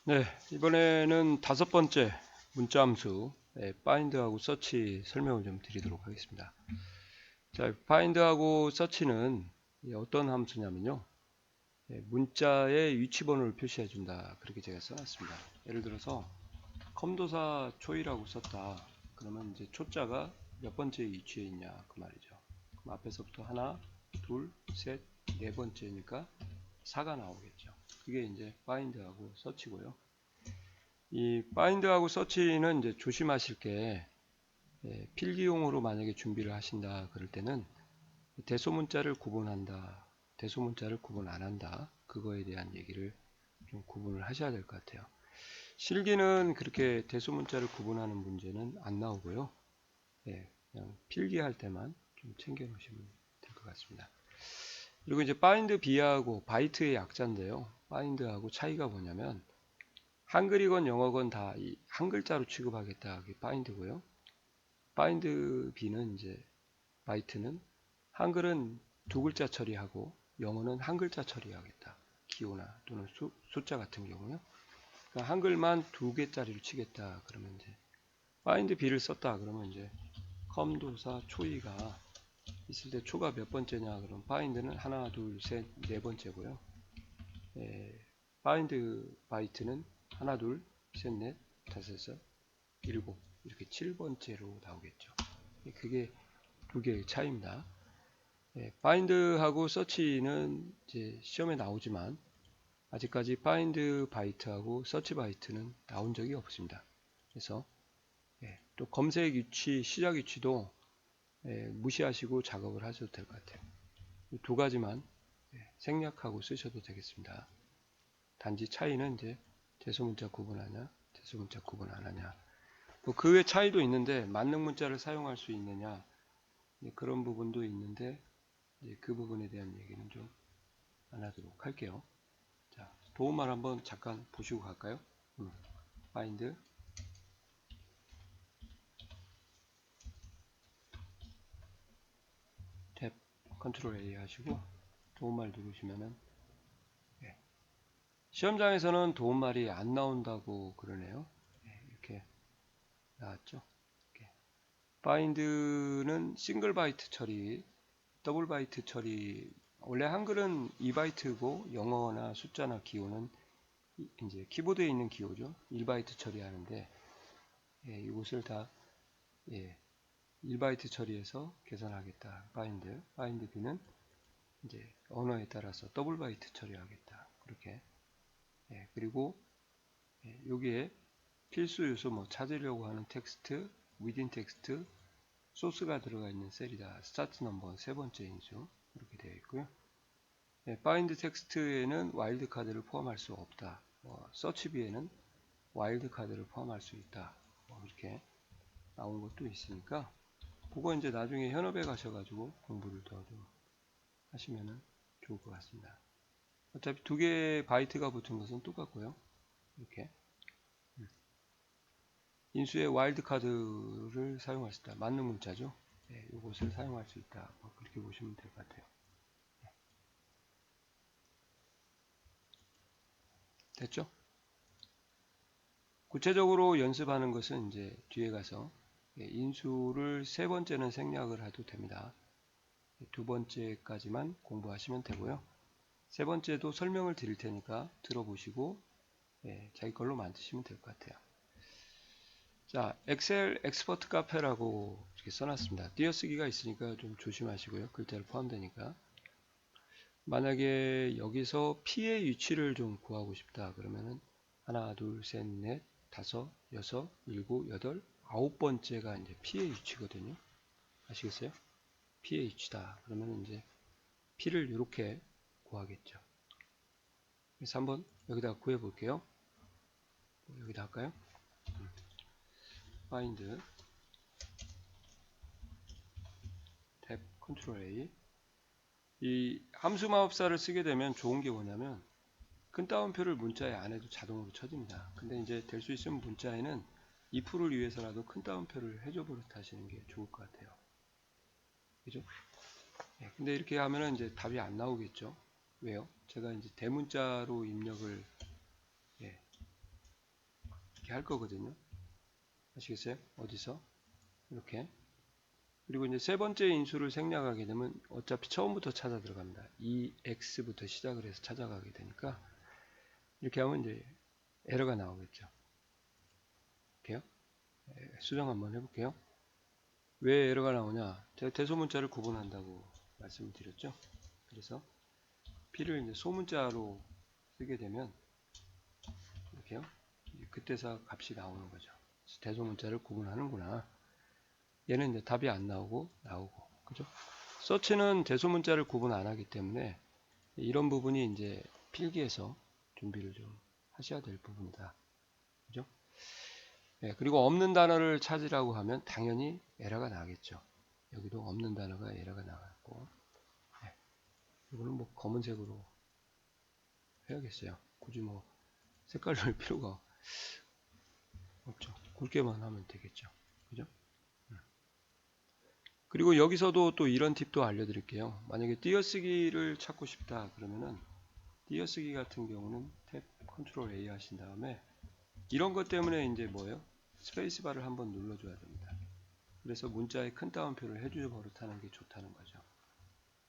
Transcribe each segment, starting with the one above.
네, 이번에는 다섯 번째 문자 함수 find하고 search 설명을 좀 드리도록 하겠습니다. 자, find하고 search는 어떤 함수냐면요. 문자의 위치 번호를 표시해 준다. 그렇게 제가 써놨습니다. 예를 들어서 컴도사 초이라고 썼다. 그러면 이제 초자가 몇 번째 위치에 있냐 그 말이죠. 그럼 앞에서부터 하나, 둘, 셋, 네 번째니까 4가 나오겠죠. 그게 이제 find하고 search고요. 이 바인드하고 서치는 이제 조심하실 게 필기용으로 만약에 준비를 하신다 그럴 때는 대소문자를 구분한다, 대소문자를 구분 안 한다 그거에 대한 얘기를 좀 구분을 하셔야 될 것 같아요. 실기는 그렇게 대소문자를 구분하는 문제는 안 나오고요. 그냥 필기할 때만 좀 챙겨 놓으시면 될 것 같습니다. 그리고 이제 바인드 비하고 바이트의 약자인데요. 바인드하고 차이가 뭐냐면 한글이건 영어건 다 한 글자로 취급하겠다. 그게 바인드고요. 바인드 B는 이제 바이트는 한글은 두 글자 처리하고 영어는 한 글자 처리하겠다. 기호나 또는 숫자 같은 경우요. 그러니까 한글만 두 개짜리로 치겠다. 그러면 이제 바인드 B를 썼다. 그러면 이제 컴도사 초이가 있을 때 초가 몇 번째냐? 그럼 바인드는 하나, 둘, 셋, 네 번째고요. 바인드 바이트는 하나, 둘, 셋, 넷, 다섯, 여섯, 일곱 이렇게 7번째로 나오겠죠. 그게 두 개의 차이입니다. 파인드하고 서치는 이제 시험에 나오지만 아직까지 파인드 바이트하고 서치 바이트는 나온 적이 없습니다. 그래서 또 검색 위치, 시작 위치도 무시하시고 작업을 하셔도 될 것 같아요. 이 두 가지만 생략하고 쓰셔도 되겠습니다. 단지 차이는 이제 대소문자 구분하냐, 대소문자 구분 안 하냐. 그 외 차이도 있는데 만능 문자를 사용할 수 있느냐 그런 부분도 있는데 그 부분에 대한 얘기는 좀 안 하도록 할게요. 자, 도움말 한번 잠깐 보시고 갈까요? find 탭 컨트롤 A 하시고 도움말 누르시면은 시험장에서는 도움말이 안 나온다고 그러네요. 이렇게 나왔죠. find는 싱글 바이트 처리, 더블 바이트 처리. 원래 한글은 2바이트고 영어나 숫자나 기호는 이제 키보드에 있는 기호죠. 1바이트 처리하는데 이것을 다 1바이트 처리해서 계산하겠다. 바인드 B는 이제 언어에 따라서 더블 바이트 처리하겠다. 그렇게 그리고 여기에 필수 요소 뭐 찾으려고 하는 텍스트, within 텍스트, 소스가 들어가 있는 셀이다. 스타트 넘버 세 번째 인수 이렇게 되어 있고요. 바인드 텍스트에는 와일드 카드를 포함할 수 없다. 서치 B에는 와일드 카드를 포함할 수 있다. 이렇게 나온 것도 있으니까 그거 이제 나중에 현업에 가셔가지고 공부를 더 좀 하시면 좋을 것 같습니다. 어차피 두 개의 바이트가 붙은 것은 똑같고요. 이렇게 인수의 와일드 카드를 사용할 수 있다. 맞는 문자죠. 이것을 사용할 수 있다. 그렇게 보시면 될 것 같아요. 됐죠? 구체적으로 연습하는 것은 이제 뒤에 가서 인수를 세 번째는 생략을 해도 됩니다. 두 번째까지만 공부하시면 되고요. 세 번째도 설명을 드릴 테니까 들어보시고 자기 걸로 만드시면 될 것 같아요. 자, 엑셀 엑스퍼트 카페라고 이렇게 써놨습니다. 띄어쓰기가 있으니까 좀 조심하시고요. 글자를 포함되니까. 만약에 여기서 P의 위치를 좀 구하고 싶다. 그러면은 하나, 둘, 셋, 넷, 다섯, 여섯, 일곱, 여덟, 아홉 번째가 이제 P의 위치거든요. 아시겠어요? P의 위치다. 그러면 이제 P를 이렇게 구하겠죠. 그래서 한번 여기다 구해 볼게요. 여기다 할까요? find 탭 컨트롤 A. 이 함수 마법사를 쓰게 되면 좋은 게 뭐냐면 큰 따옴표를 문자에 안 해도 자동으로 쳐집니다. 근데 이제 될 수 있으면 문자에는 if를 위해서라도 큰 따옴표를 해줘 버릇 하시는 게 좋을 것 같아요. 그죠? 근데 이렇게 하면은 이제 답이 안 나오겠죠. 왜요? 제가 이제 대문자로 입력을 할 거거든요. 아시겠어요? 어디서? 이렇게. 그리고 이제 세 번째 인수를 생략하게 되면 어차피 처음부터 찾아 들어갑니다. 이 x부터 시작을 해서 찾아가게 되니까 이렇게 하면 이제 에러가 나오겠죠. 이렇게요. 수정 한번 해볼게요. 왜 에러가 나오냐? 제가 대소문자를 구분한다고 말씀을 드렸죠. 그래서 P를 이제 소문자로 쓰게 되면 이렇게요. 그때서 값이 나오는 거죠. 대소문자를 구분하는구나. 얘는 이제 답이 안 나오고 그죠? 서치는 대소문자를 구분 안 하기 때문에 이런 부분이 이제 필기에서 준비를 좀 하셔야 될 부분이다. 그죠? 네, 그리고 없는 단어를 찾으라고 하면 당연히 에러가 나겠죠. 여기도 없는 단어가 에러가 나갔고, 네, 이거는 뭐 검은색으로 해야겠어요. 굳이 뭐 색깔 넣을 필요가 없죠. 굵게만 하면 되겠죠. 그죠? 그리고 여기서도 또 이런 팁도 알려드릴게요. 만약에 띄어쓰기를 찾고 싶다 그러면은 띄어쓰기 같은 경우는 탭 컨트롤 A 하신 다음에 이런 것 때문에 이제 뭐예요? 스페이스바를 한번 눌러줘야 됩니다. 그래서 문자에 큰 따옴표를 해주어 버릇하는 게 좋다는 거죠.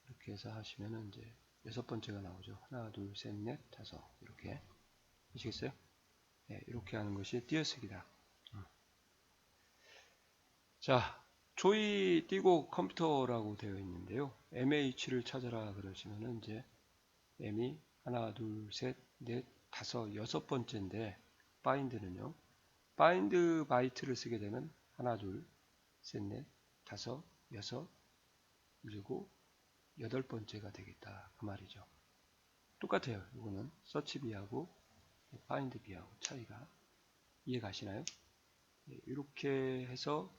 이렇게 해서 하시면은 이제 여섯 번째가 나오죠. 하나, 둘, 셋, 넷, 다섯 이렇게 아시겠어요? 네, 이렇게 하는 것이 띄어쓰기다. 자, 조이 띄고 컴퓨터라고 되어 있는데요. MH를 찾아라 그러시면은 이제 M이 하나, 둘, 셋, 넷, 다섯, 여섯 번째인데 find는요. find byte를 쓰게 되면 하나, 둘, 셋, 넷, 다섯, 여섯, 일곱, 여덟 번째가 되겠다 그 말이죠. 똑같아요. 이거는 search b하고 find b하고 차이가 이해 가시나요? 네, 이렇게 해서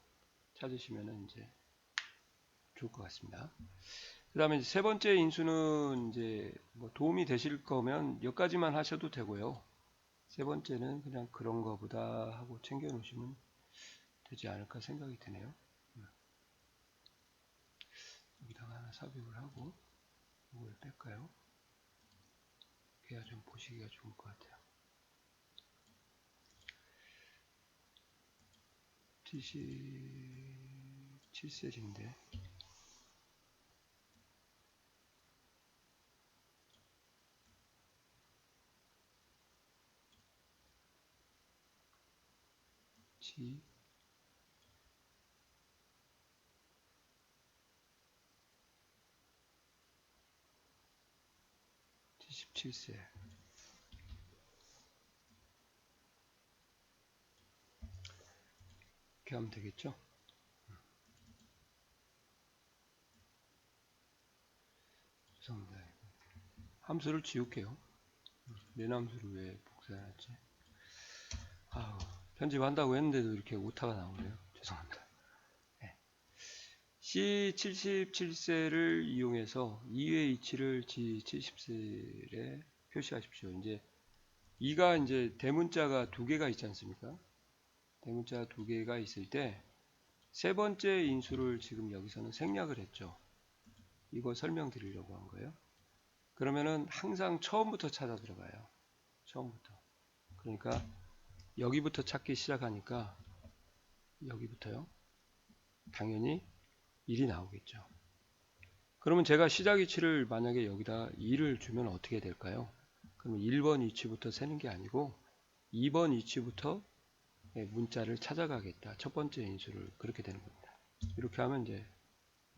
찾으시면은 이제 좋을 것 같습니다. 그 다음에 세 번째 인수는 이제 뭐 도움이 되실 거면 여기까지만 하셔도 되고요. 세 번째는 그냥 그런 거보다 하고 챙겨 놓으시면 되지 않을까 생각이 드네요. 여기다가 하나 삽입을 하고 이걸 뺄까요? 그래야 좀 보시기가 좋을 것 같아요. 77세지인데 G 77세 이렇게 하면 되겠죠? 죄송합니다. 함수를 지울게요. 내 함수를 왜 복사해놨지? 아우, 편집한다고 했는데도 이렇게 오타가 나오네요. 죄송합니다. 네. C77세를 이용해서 2의 이치를 G70셀에 표시하십시오. 이제 2가 이제 대문자가 두 개가 있지 않습니까? 대문자 두 개가 있을 때 세 번째 인수를 지금 여기서는 생략을 했죠. 이거 설명드리려고 한 거예요. 그러면은 항상 처음부터 찾아 들어가요. 처음부터. 그러니까 여기부터 찾기 시작하니까 여기부터요. 당연히 1이 나오겠죠. 그러면 제가 시작 위치를 만약에 여기다 2를 주면 어떻게 될까요? 그러면 1번 위치부터 세는 게 아니고 2번 위치부터 문자를 찾아가겠다. 첫 번째 인수를 그렇게 되는 겁니다. 이렇게 하면 이제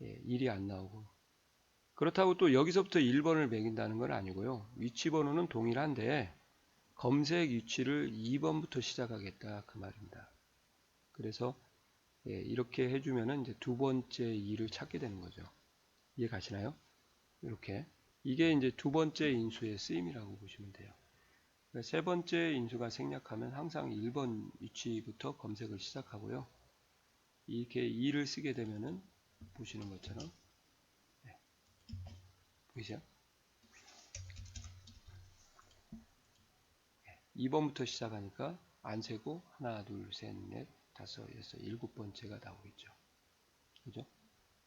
1이 안 나오고 그렇다고 또 여기서부터 1번을 매긴다는 건 아니고요. 위치 번호는 동일한데 검색 위치를 2번부터 시작하겠다 그 말입니다. 그래서 이렇게 해주면은 이제 두 번째 2를 찾게 되는 거죠. 이해 가시나요? 이렇게 이게 이제 두 번째 인수의 쓰임이라고 보시면 돼요. 그러니까 세 번째 인수가 생략하면 항상 1번 위치부터 검색을 시작하고요. 이렇게 2를 쓰게 되면은 보시는 것처럼 보이세요? 2번부터 시작하니까 안 세고 하나, 둘, 셋, 넷, 다섯, 여섯, 일곱 번째가 나오겠죠. 그죠?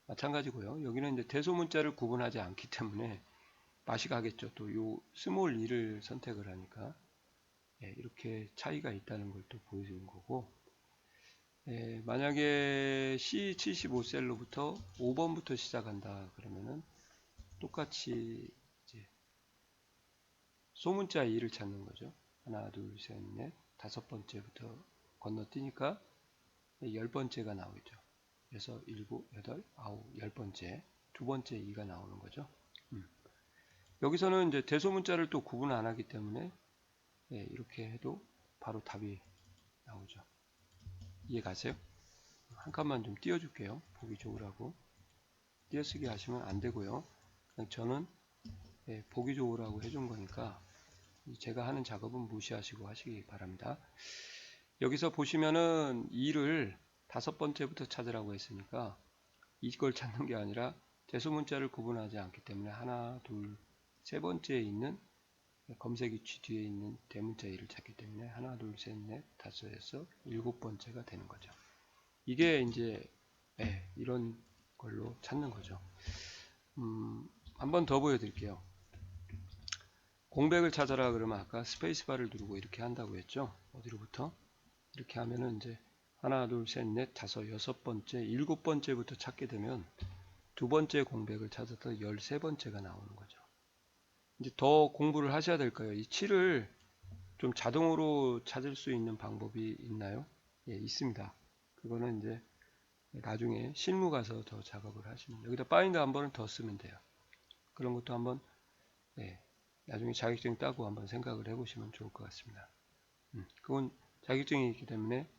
마찬가지고요. 여기는 이제 대소문자를 구분하지 않기 때문에 맛이 가겠죠. 또 요 스몰 2를 선택을 하니까 이렇게 이렇게 차이가 있다는 걸 또 보여주는 거고, 만약에 C75셀로부터 5번부터 시작한다 그러면은 똑같이 이제 소문자 2를 찾는 거죠. 하나, 둘, 셋, 넷, 다섯 번째부터 건너뛰니까 10번째가 나오죠. 그래서 7, 8, 9, 10번째, 두 번째 2가 나오는 거죠. 여기서는 이제 대소문자를 또 구분 안 하기 때문에 이렇게 해도 바로 답이 나오죠. 이해 가세요? 한 칸만 좀 띄워줄게요. 보기 좋으라고. 띄어쓰기 하시면 안 되고요. 그냥 저는 보기 좋으라고 해준 거니까 제가 하는 작업은 무시하시고 하시기 바랍니다. 여기서 보시면은 2를 다섯 번째부터 찾으라고 했으니까 이걸 찾는 게 아니라 대소문자를 구분하지 않기 때문에 하나, 둘, 세 번째에 있는 검색 위치 뒤에 있는 대문자 2를 찾기 때문에 하나, 둘, 셋, 넷, 다섯에서 7번째가 되는 거죠. 이게 이제 이런 걸로 찾는 거죠. 한 번 더 보여드릴게요. 공백을 찾아라 그러면 아까 스페이스바를 누르고 이렇게 한다고 했죠. 어디로부터? 이렇게 하면은 이제 하나, 둘, 셋, 넷, 다섯, 여섯 번째, 7번째부터 찾게 되면 두 번째 공백을 찾았다 13번째가 나오는 거죠. 이제 더 공부를 하셔야 될까요? 이 7을 좀 자동으로 찾을 수 있는 방법이 있나요? 예, 있습니다. 그거는 이제 나중에 실무 가서 더 작업을 하시면 여기다 바인드 한 번은 더 쓰면 돼요. 그런 것도 한번 나중에 자격증 따고 한번 생각을 해보시면 좋을 것 같습니다. 그건 자격증이 있기 때문에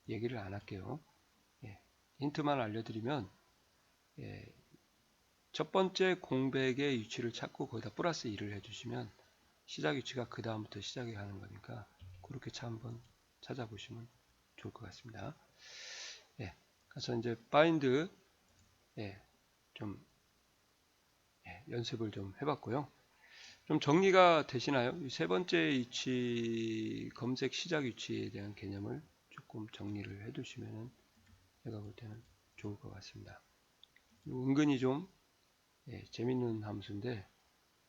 얘기를 안 할게요. 힌트만 알려드리면 첫 번째 공백의 위치를 찾고 거기다 플러스 2를 해주시면 시작 위치가 그 다음부터 시작이 가는 거니까 그렇게 한번 찾아보시면 좋을 것 같습니다. 그래서 이제 바인드 좀 연습을 좀 해봤고요. 좀 정리가 되시나요? 이 세 번째 위치 검색 시작 위치에 대한 개념을 조금 정리를 해두시면 제가 볼 때는 좋을 것 같습니다. 은근히 좀 재밌는 함수인데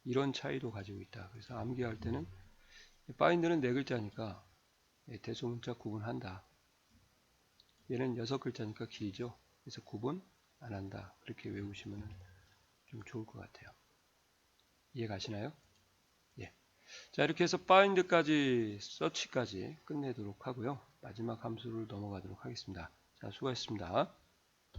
이런 차이도 가지고 있다. 그래서 암기할 때는 바인드는 네 글자니까 대소문자 구분한다. 얘는 6글자니까 길죠. 그래서 구분 안 한다. 그렇게 외우시면 좀 좋을 것 같아요. 이해 가시나요? 예. 자, 이렇게 해서 find까지, search까지 끝내도록 하고요. 마지막 함수를 넘어가도록 하겠습니다. 자, 수고하셨습니다.